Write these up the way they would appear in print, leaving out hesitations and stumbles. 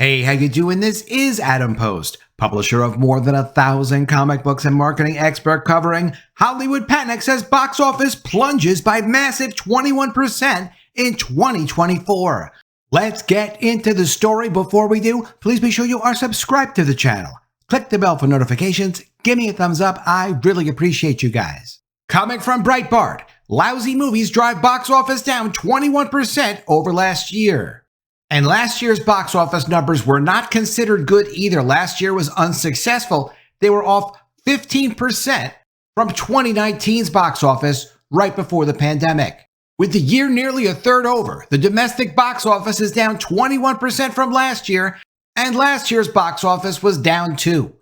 Hey, how you doing? This is Adam Post, publisher of more than 1,000 comic books and marketing expert covering Hollywood Panics as box office plunges by massive 21% in 2024. Let's get into the story. Before we do, please be sure you are subscribed to the channel. Click the bell for notifications. Give me a thumbs up. I really appreciate you guys. Coming from Breitbart, lousy movies drive box office down 21% over last year. And last year's box office numbers were not considered good either. Last year was unsuccessful. They were off 15% from 2019's box office right before the pandemic. With the year nearly a third over, the domestic box office is down 21% from last year, and last year's box office was down too.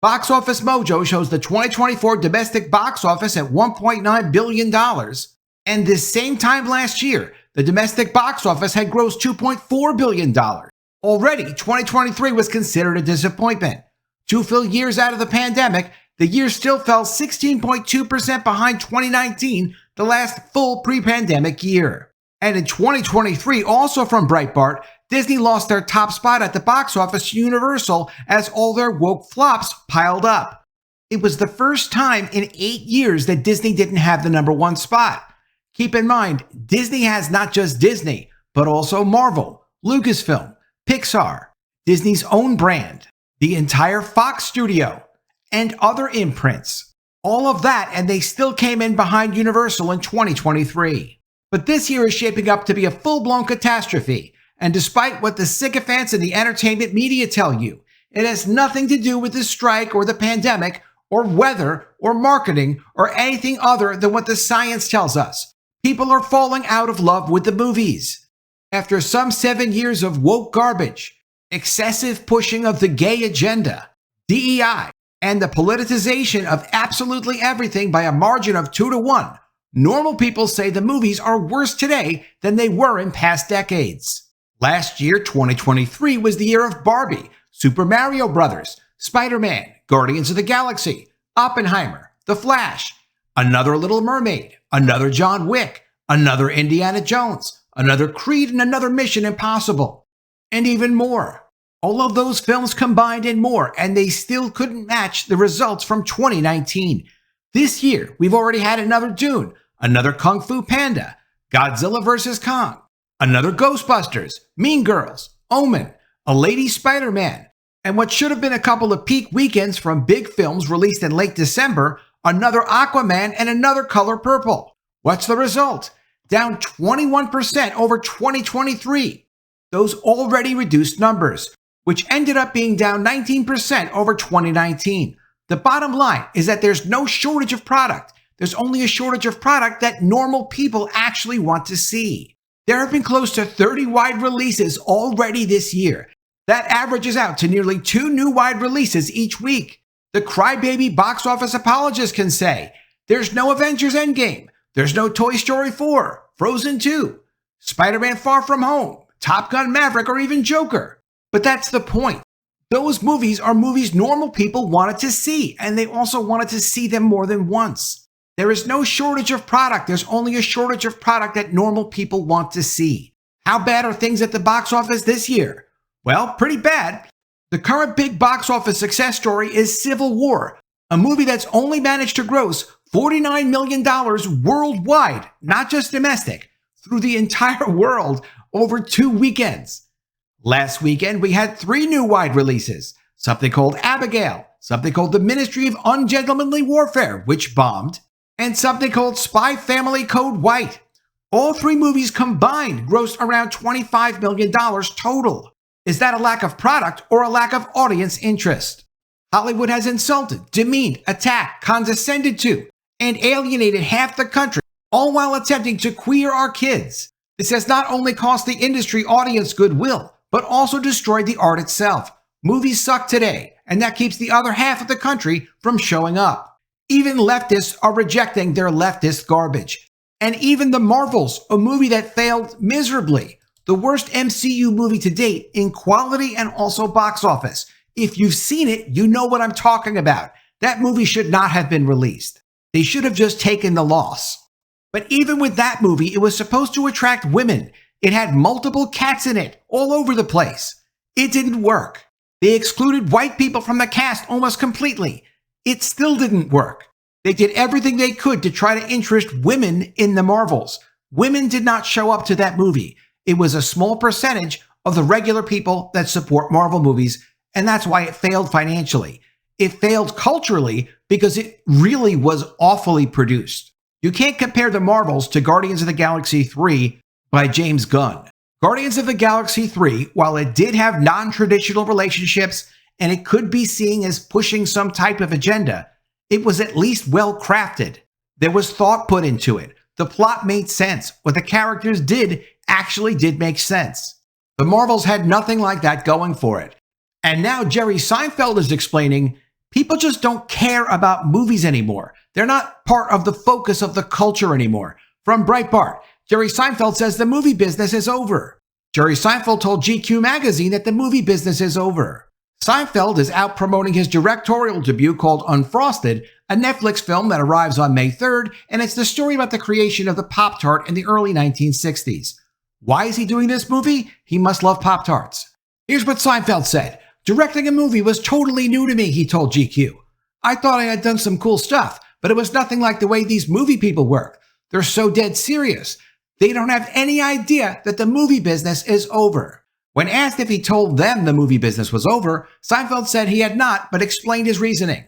Box Office Mojo shows the 2024 domestic box office at $1.9 billion, and this same time last year, the domestic box office had grossed $2.4 billion. Already, 2023 was considered a disappointment. 2 full years out of the pandemic, the year still fell 16.2% behind 2019, the last full pre-pandemic year. And in 2023, also from Breitbart, Disney lost their top spot at the box office to Universal as all their woke flops piled up. It was the first time in 8 years that Disney didn't have the number one spot. Keep in mind, Disney has not just Disney, but also Marvel, Lucasfilm, Pixar, Disney's own brand, the entire Fox studio, and other imprints. All of that, and they still came in behind Universal in 2023. But this year is shaping up to be a full-blown catastrophe, and despite what the sycophants in the entertainment media tell you, it has nothing to do with the strike or the pandemic or weather or marketing or anything other than what the science tells us. People are falling out of love with the movies. After some 7 years of woke garbage, excessive pushing of the gay agenda, DEI, and the politicization of absolutely everything by a margin of 2-1, normal people say the movies are worse today than they were in past decades. Last year, 2023, was the year of Barbie, Super Mario Bros., Spider-Man, Guardians of the Galaxy, Oppenheimer, The Flash, another Little Mermaid, another John Wick, another Indiana Jones, another Creed, and another Mission Impossible, and even more. All of those films combined and more, and they still couldn't match the results from 2019. This year, we've already had another Dune, another Kung Fu Panda, Godzilla vs. Kong, another Ghostbusters, Mean Girls, Omen, a Lady Spider-Man, and what should have been a couple of peak weekends from big films released in late December, another Aquaman and another Color Purple. What's the result? Down 21% over 2023. Those already reduced numbers, which ended up being down 19% over 2019. The bottom line is that there's no shortage of product. There's only a shortage of product that normal people actually want to see. There have been close to 30 wide releases already this year. That averages out to nearly 2 new wide releases each week. The crybaby box office apologists can say, there's no Avengers Endgame, there's no Toy Story 4, Frozen 2, Spider-Man Far From Home, Top Gun Maverick, or even Joker. But that's the point. Those movies are movies normal people wanted to see, and they also wanted to see them more than once. There is no shortage of product. There's only a shortage of product that normal people want to see. How bad are things at the box office this year? Well, pretty bad. The current big box office success story is Civil War, a movie that's only managed to gross $49 million worldwide, not just domestic, through the entire world over 2 weekends. Last weekend, we had 3 new wide releases, something called Abigail, something called The Ministry of Ungentlemanly Warfare, which bombed, and something called Spy Family Code White. All 3 movies combined grossed around $25 million total. Is that a lack of product or a lack of audience interest? Hollywood has insulted, demeaned, attacked, condescended to, and alienated half the country, all while attempting to queer our kids. This has not only cost the industry audience goodwill, but also destroyed the art itself. Movies suck today, and that keeps the other half of the country from showing up. Even leftists are rejecting their leftist garbage. And even The Marvels, a movie that failed miserably, the worst MCU movie to date in quality and also box office. If you've seen it, you know what I'm talking about. That movie should not have been released. They should have just taken the loss. But even with that movie, it was supposed to attract women. It had multiple cats in it, all over the place. It didn't work. They excluded white people from the cast almost completely. It still didn't work. They did everything they could to try to interest women in the Marvels. Women did not show up to that movie. It was a small percentage of the regular people that support Marvel movies, and that's why it failed financially. It failed culturally because it really was awfully produced. You can't compare the Marvels to Guardians of the Galaxy 3 by James Gunn. Guardians of the Galaxy 3, while it did have non-traditional relationships and it could be seen as pushing some type of agenda, it was at least well crafted. There was thought put into it. The plot made sense. What the characters did actually did make sense. The Marvels had nothing like that going for it. And now Jerry Seinfeld is explaining, people just don't care about movies anymore. They're not part of the focus of the culture anymore. From Breitbart, Jerry Seinfeld says the movie business is over. Jerry Seinfeld told GQ magazine that the movie business is over. Seinfeld is out promoting his directorial debut called Unfrosted, a Netflix film that arrives on May 3rd, and it's the story about the creation of the Pop-Tart in the early 1960s. Why is he doing this movie? He must love Pop-Tarts. Here's what Seinfeld said. Directing a movie was totally new to me, he told GQ. I thought I had done some cool stuff, but it was nothing like the way these movie people work. They're so dead serious. They don't have any idea that the movie business is over. When asked if he told them the movie business was over, Seinfeld said he had not, but explained his reasoning.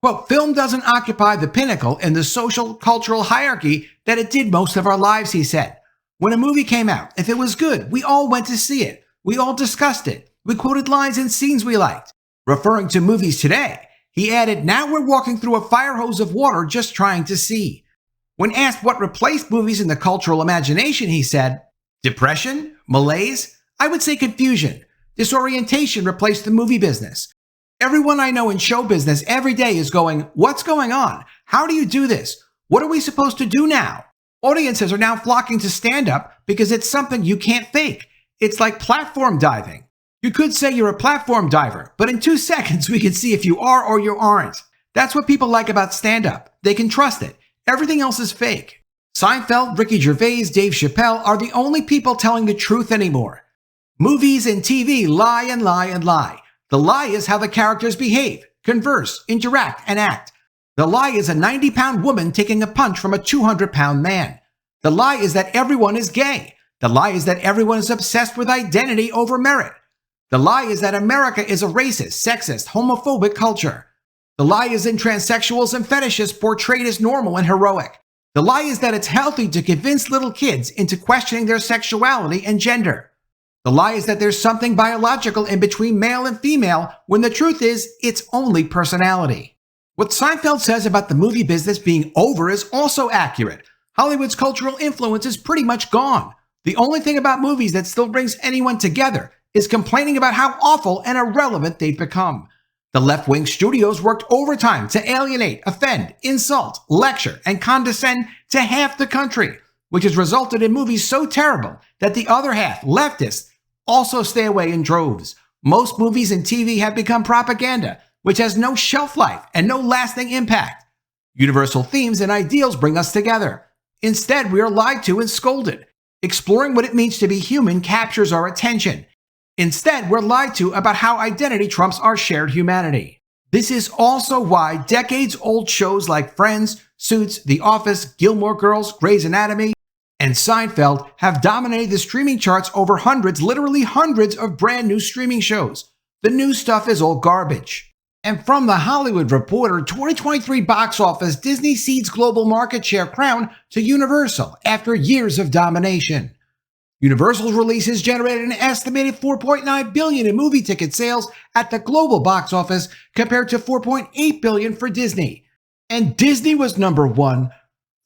Quote, film doesn't occupy the pinnacle in the social cultural hierarchy that it did most of our lives, he said. When a movie came out, if it was good, we all went to see it. We all discussed it. We quoted lines and scenes we liked. Referring to movies today, he added, now we're walking through a fire hose of water just trying to see. When asked what replaced movies in the cultural imagination, he said, depression, malaise, I would say confusion. Disorientation replaced the movie business. Everyone I know in show business every day is going, what's going on? How do you do this? What are we supposed to do now? Audiences are now flocking to stand-up because it's something you can't fake. It's like platform diving. You could say you're a platform diver, but in 2 seconds we can see if you are or you aren't. That's what people like about stand-up. They can trust it. Everything else is fake. Seinfeld, Ricky Gervais, Dave Chappelle are the only people telling the truth anymore. Movies and TV lie and lie and lie. The lie is how the characters behave, converse, interact, and act. The lie is a 90-pound woman taking a punch from a 200-pound man. The lie is that everyone is gay. The lie is that everyone is obsessed with identity over merit. The lie is that America is a racist, sexist, homophobic culture. The lie is in transsexuals and fetishists portrayed as normal and heroic. The lie is that it's healthy to convince little kids into questioning their sexuality and gender. The lie is that there's something biological in between male and female when the truth is it's only personality. What Seinfeld says about the movie business being over is also accurate. Hollywood's cultural influence is pretty much gone. The only thing about movies that still brings anyone together is complaining about how awful and irrelevant they've become. The left-wing studios worked overtime to alienate, offend, insult, lecture, and condescend to half the country, which has resulted in movies so terrible that the other half, leftists, also stay away in droves. Most movies and TV have become propaganda, which has no shelf life and no lasting impact. Universal themes and ideals bring us together. Instead, we are lied to and scolded. Exploring what it means to be human captures our attention. Instead, we're lied to about how identity trumps our shared humanity. This is also why decades-old shows like Friends, Suits, The Office, Gilmore Girls, Grey's Anatomy, and Seinfeld have dominated the streaming charts over hundreds, literally hundreds of brand new streaming shows. The new stuff is all garbage. And from The Hollywood Reporter, 2023 box office, Disney cedes global market share crown to Universal after years of domination. Universal's releases generated an estimated $4.9 billion in movie ticket sales at the global box office compared to $4.8 billion for Disney. And Disney was number one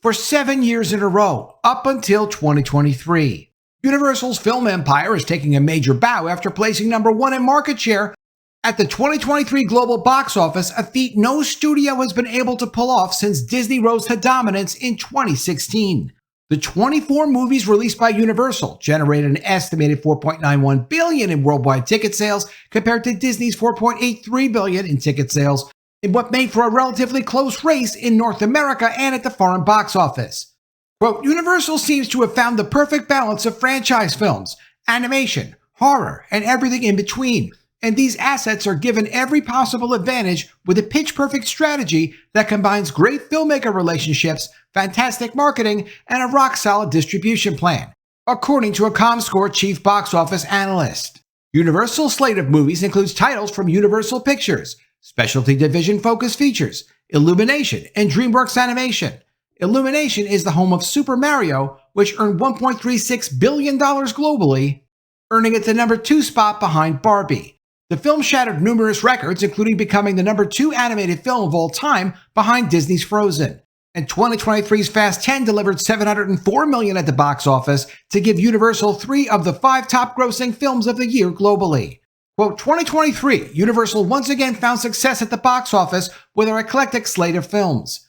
for 7 years in a row, up until 2023. Universal's film empire is taking a major bow after placing number one in market share at the 2023 global box office, a feat no studio has been able to pull off since Disney rose to dominance in 2016. The 24 movies released by Universal generated an estimated $4.91 billion in worldwide ticket sales compared to Disney's $4.83 billion in ticket sales, in what made for a relatively close race in North America and at the foreign box office. Quote, Universal seems to have found the perfect balance of franchise films, animation, horror, and everything in between. And these assets are given every possible advantage with a pitch-perfect strategy that combines great filmmaker relationships, fantastic marketing, and a rock-solid distribution plan, according to a ComScore chief box office analyst. Universal's slate of movies includes titles from Universal Pictures, Specialty Division Focus Features, Illumination, and DreamWorks Animation. Illumination is the home of Super Mario, which earned $1.36 billion globally, earning it the number 2 spot behind Barbie. The film shattered numerous records, including becoming the number 2 animated film of all time behind Disney's Frozen. And 2023's Fast 10 delivered $704 million at the box office to give Universal 3 of the 5 top-grossing films of the year globally. Quote, 2023, Universal once again found success at the box office with our eclectic slate of films.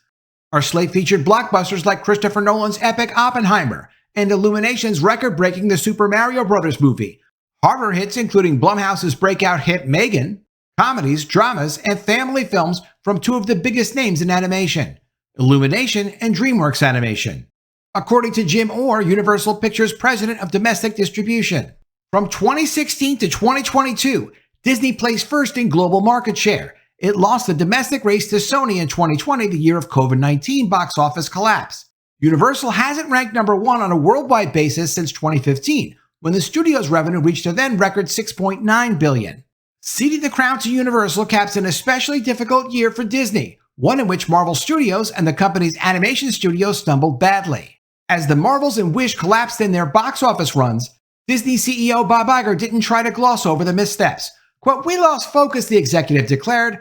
Our slate featured blockbusters like Christopher Nolan's epic Oppenheimer and Illumination's record-breaking The Super Mario Bros. Movie, horror hits including Blumhouse's breakout hit Megan, comedies, dramas, and family films from 2 of the biggest names in animation, Illumination and DreamWorks Animation. According to Jim Orr, Universal Pictures President of Domestic Distribution, from 2016 to 2022, Disney placed first in global market share. It lost the domestic race to Sony in 2020, the year of COVID-19 box office collapse. Universal hasn't ranked number 1 on a worldwide basis since 2015, when the studio's revenue reached a then record $6.9 billion. Ceding the crown to Universal caps an especially difficult year for Disney, one in which Marvel Studios and the company's animation studio stumbled badly. As the Marvels and Wish collapsed in their box office runs, Disney CEO Bob Iger didn't try to gloss over the missteps. Quote, "We lost focus," the executive declared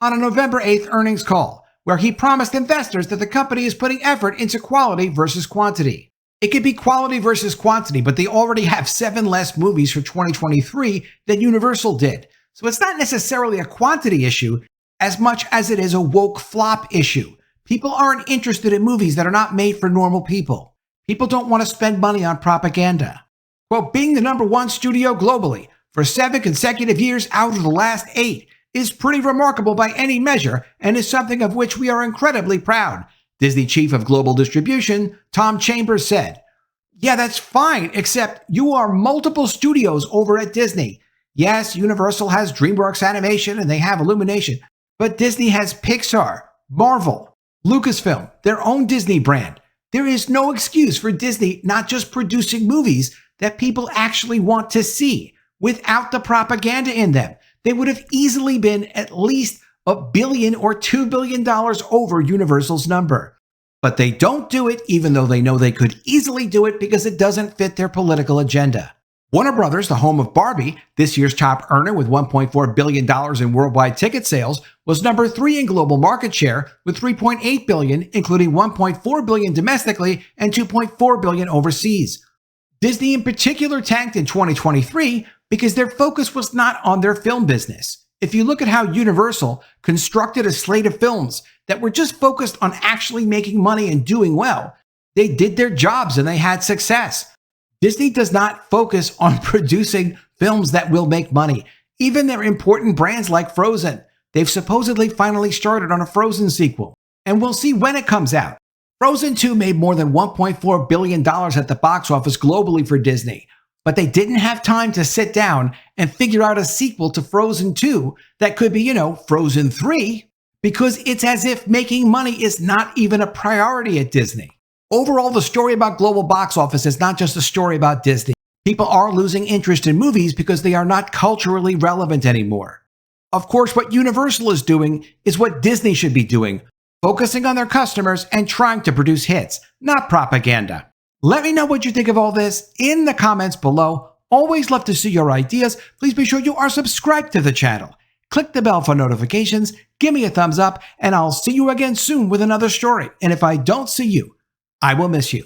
on a November 8th earnings call, where he promised investors that the company is putting effort into quality versus quantity. It could be quality versus quantity, but they already have 7 less movies for 2023 than Universal did. So it's not necessarily a quantity issue as much as it is a woke flop issue. People aren't interested in movies that are not made for normal people. People don't want to spend money on propaganda. Well, being the number 1 studio globally for 7 consecutive years out of the last 8 is pretty remarkable by any measure and is something of which we are incredibly proud, Disney Chief of Global Distribution Tom Chambers said. Yeah, that's fine, except you are multiple studios over at Disney. Yes, Universal has DreamWorks Animation and they have Illumination, but Disney has Pixar, Marvel, Lucasfilm, their own Disney brand. There is no excuse for Disney not just producing movies that people actually want to see without the propaganda in them. They would have easily been at least $1 billion or $2 billion over Universal's number. But they don't do it, even though they know they could easily do it because it doesn't fit their political agenda. Warner Brothers, the home of Barbie, this year's top earner with $1.4 billion in worldwide ticket sales, was number 3 in global market share with $3.8 billion, including $1.4 billion domestically and $2.4 billion overseas. Disney in particular tanked in 2023 because their focus was not on their film business. If you look at how Universal constructed a slate of films that were just focused on actually making money and doing well, they did their jobs and they had success. Disney does not focus on producing films that will make money. Even their important brands like Frozen, they've supposedly finally started on a Frozen sequel, and we'll see when it comes out. Frozen 2 made more than $1.4 billion at the box office globally for Disney, but they didn't have time to sit down and figure out a sequel to Frozen 2 that could be, Frozen 3, because it's as if making money is not even a priority at Disney. Overall, the story about global box office is not just a story about Disney. People are losing interest in movies because they are not culturally relevant anymore. Of course, what Universal is doing is what Disney should be doing, focusing on their customers and trying to produce hits, not propaganda. Let me know what you think of all this in the comments below. Always love to see your ideas. Please be sure you are subscribed to the channel. Click the bell for notifications, give me a thumbs up, and I'll see you again soon with another story. And if I don't see you, I will miss you.